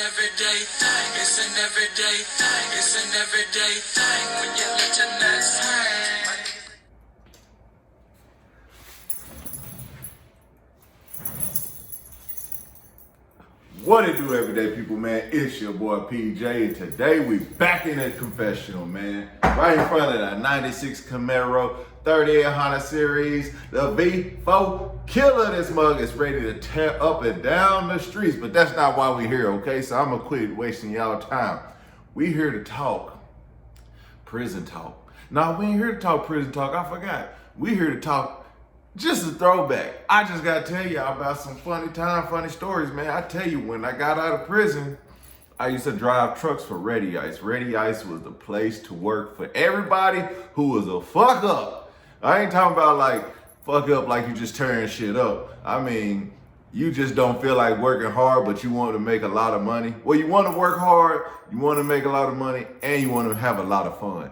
everyday thing. It's an everyday thing. It's an everyday thing when you let your nuts hang. What it do, everyday people, man? It's your boy PJ, and today we back in the confessional, man. Right in front of the 96 Camaro 38 Honda Series, the V4 killer. This mug is ready to tear up and down the streets, but that's not why we're here, okay? So I'm gonna quit wasting y'all time. We here to talk prison talk. No, we ain't here to talk prison talk. I forgot. We here to talk just a throwback. I just gotta tell y'all about some funny stories, man. I tell you, when I got out of prison, I used to drive trucks for Ready Ice. Ready Ice was the place to work for everybody who was a fuck up. I ain't talking about like fuck up like you just tearing shit up. I mean, you just don't feel like working hard, but you want to make a lot of money. Well, you want to work hard, you want to make a lot of money, and you want to have a lot of fun.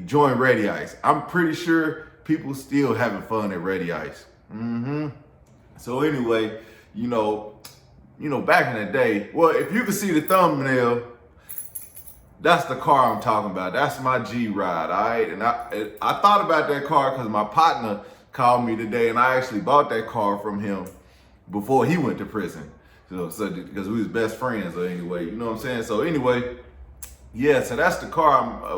Join Ready Ice. I'm pretty sure people still having fun at Ready Ice. So anyway, you know, back in the day, well, if you can see the thumbnail, that's the car I'm talking about. That's my G ride, all right? And I thought about that car because my partner called me today, and I actually bought that car from him before he went to prison. So because we was best friends, so anyway, you know what I'm saying? So anyway, yeah, so that's the car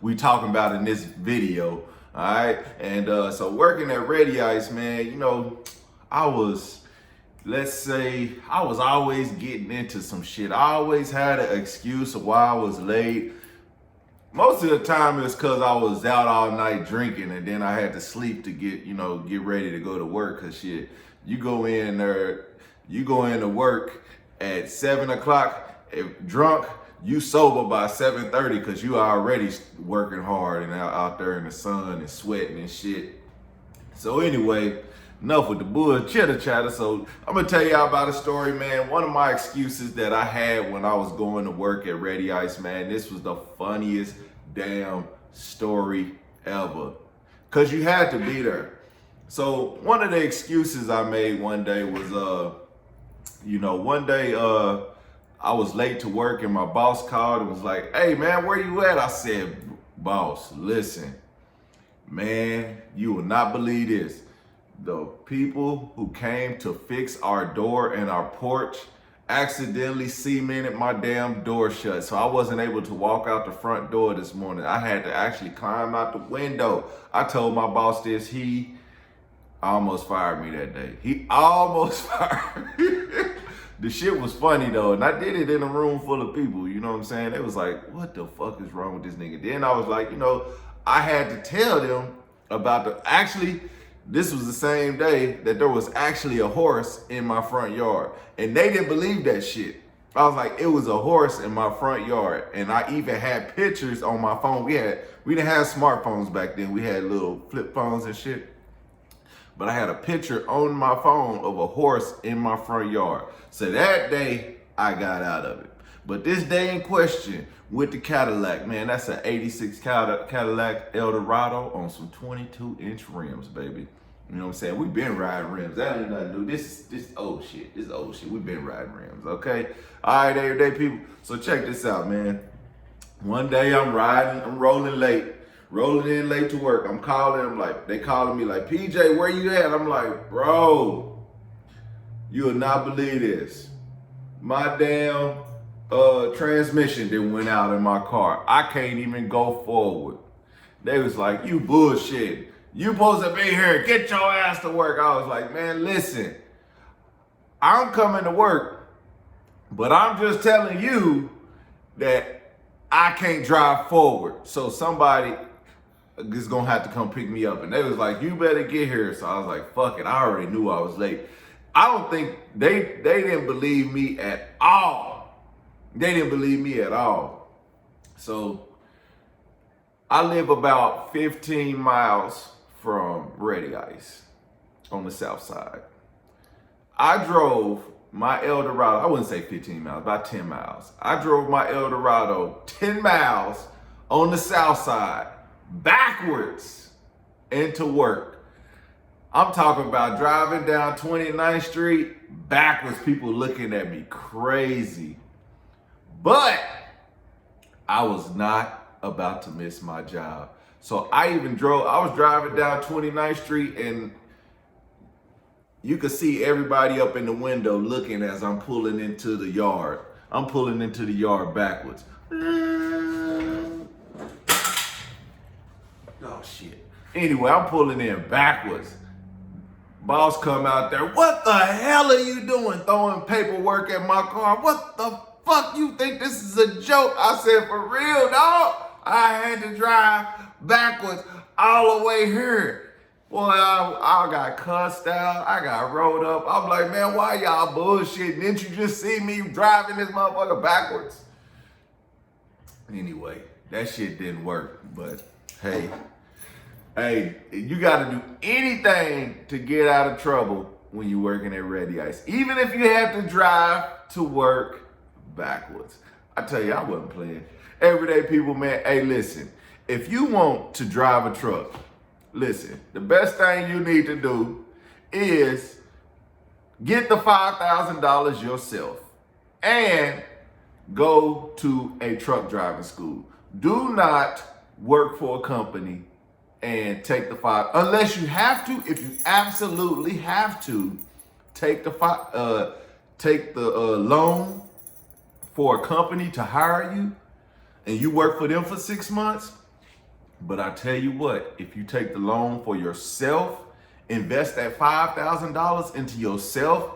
we talking about in this video. All right, and so working at Ready Ice, man, you know, I was always getting into some shit. I always had an excuse of why I was late. Most of the time it's because I was out all night drinking, and then I had to sleep to get ready to go to work. Cause shit, you go into work at 7 o'clock, drunk. You sober by 7:30 because you already working hard and out there in the sun and sweating and shit. So anyway, enough with the bull chitter chatter. So I'm gonna tell y'all about a story, man. One of my excuses that I had when I was going to work at Ready Ice, man, this was the funniest damn story ever. Cause you had to be there. So one of the excuses I made one day was, I was late to work and my boss called and was like, "Hey man, where you at?" I said, "Boss, listen, man, you will not believe this. The people who came to fix our door and our porch accidentally cemented my damn door shut. So I wasn't able to walk out the front door this morning. I had to actually climb out the window." I told my boss this. He almost fired me that day. He almost fired me. The shit was funny though, and I did it in a room full of people, you know what I'm saying? They was like, "What the fuck is wrong with this nigga?" Then I was like, I had to tell them about this was the same day that there was actually a horse in my front yard, and they didn't believe that shit. I was like, it was a horse in my front yard, and I even had pictures on my phone. We didn't have smartphones back then. We had little flip phones and shit. But I had a picture on my phone of a horse in my front yard. So that day, I got out of it. But this day in question, with the Cadillac, man, that's an 86 Cadillac Eldorado on some 22-inch rims, baby. You know what I'm saying? We've been riding rims. That ain't nothing new. This old shit. This old shit. We've been riding rims, okay? All right, everyday people. So check this out, man. One day I'm rolling in late to work. I'm calling them, they calling me like, "PJ, where you at?" I'm like, "Bro, you will not believe this. My damn transmission that went out in my car. I can't even go forward." They was like, "You bullshit. You supposed to be here. Get your ass to work." I was like, "Man, listen, I'm coming to work, but I'm just telling you that I can't drive forward. So somebody is gonna have to come pick me up." And they was like, "You better get here." So I was like, fuck it. I already knew I was late. I don't think they didn't believe me at all. They didn't believe me at all. So I live about 15 miles from Ready Ice on the south side. I drove my Eldorado, I wouldn't say 15 miles, about 10 miles. I drove my Eldorado 10 miles on the south side backwards into work. I'm talking about driving down 29th Street backwards, people looking at me crazy. But I was not about to miss my job. So I was driving down 29th Street and you could see everybody up in the window looking as I'm pulling into the yard. I'm pulling into the yard backwards. Oh shit. Anyway, I'm pulling in backwards. Boss come out there. What the hell are you doing throwing paperwork at my car? What the fuck you think this is a joke? I said, for real, dog? I had to drive backwards all the way here. Boy, I got cussed out. I got rolled up. I'm like, man, why y'all bullshitting? Didn't you just see me driving this motherfucker backwards? Anyway, that shit didn't work. But hey, you got to do anything to get out of trouble when you're working at Ready Ice. Even if you have to drive to work backwards. I tell you, I wasn't playing. Everyday people, man, hey, listen. If you want to drive a truck, listen, the best thing you need to do is get the $5,000 yourself and go to a truck driving school. Do not work for a company and take the unless you have to. If you absolutely have to, take the loan for a company to hire you, and you work for them for 6 months. But I tell you what, if you take the loan for yourself, invest that $5,000 into yourself,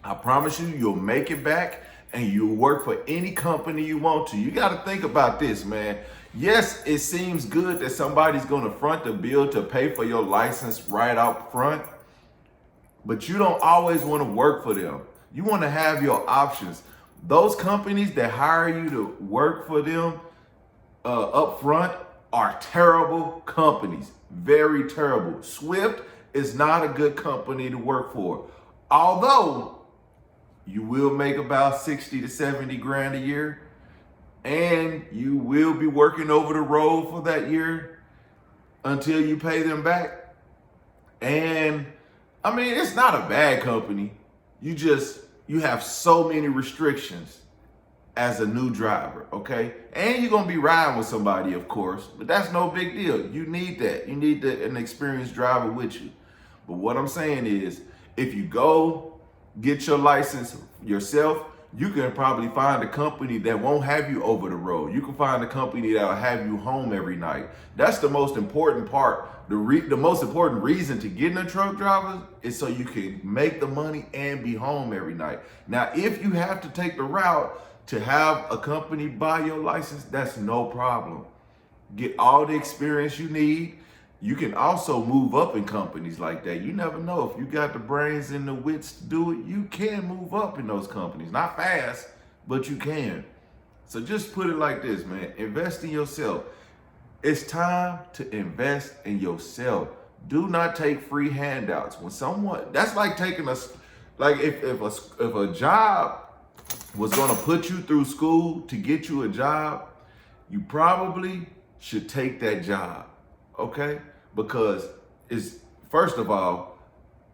I promise you, you'll make it back and you'll work for any company you want to. You got to think about this, man. Yes, it seems good that somebody's going to front the bill to pay for your license right out front, but you don't always want to work for them. You want to have your options. Those companies that hire you to work for them up front are terrible companies, very terrible. Swift is not a good company to work for. Although you will make about 60 to 70 grand a year, and you will be working over the road for that year until you pay them back. And I mean, it's not a bad company. You have so many restrictions as a new driver, okay? And you're gonna be riding with somebody, of course, but that's no big deal. You need that. You need an experienced driver with you. But what I'm saying is, if you go get your license yourself, you can probably find a company that won't have you over the road. You can find a company that'll have you home every night. That's the most important part. The most important reason to getting a truck driver is so you can make the money and be home every night. Now, if you have to take the route to have a company buy your license, that's no problem. Get all the experience you need. You can also move up in companies like that. You never know. If you got the brains and the wits to do it, you can move up in those companies. Not fast, but you can. So just put it like this, man. Invest in yourself. It's time to invest in yourself. Do not take free handouts. That's like taking if a job was gonna put you through school to get you a job, you probably should take that job, okay? Because first of all,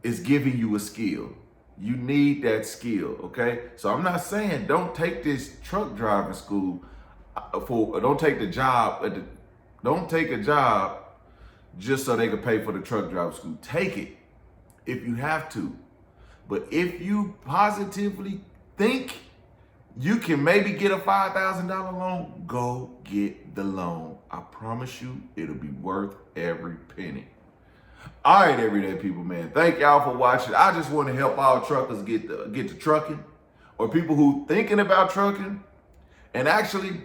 it's giving you a skill. You need that skill, okay? So I'm not saying don't take this truck driving school don't take a job just so they can pay for the truck driving school. Take it if you have to. But if you positively think you can maybe get a $5,000 loan, go get the loan. I promise you, it'll be worth every penny. All right, everyday people, man. Thank y'all for watching. I just want to help all truckers get to trucking, or people who thinking about trucking. And actually,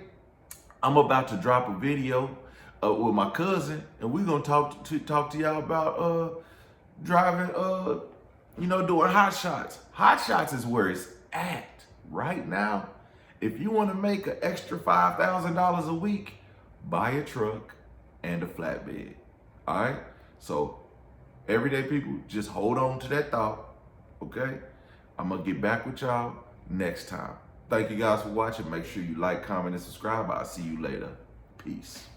I'm about to drop a video with my cousin, and we're gonna talk to y'all about driving, doing hot shots. Hot shots is where it's at right now. If you want to make an extra $5,000 a week, buy a truck and a flatbed. All right. So everyday people, just hold on to that thought. Okay. I'm gonna get back with y'all next time. Thank you guys for watching. Make sure you like, comment, and subscribe. I'll see you later. Peace.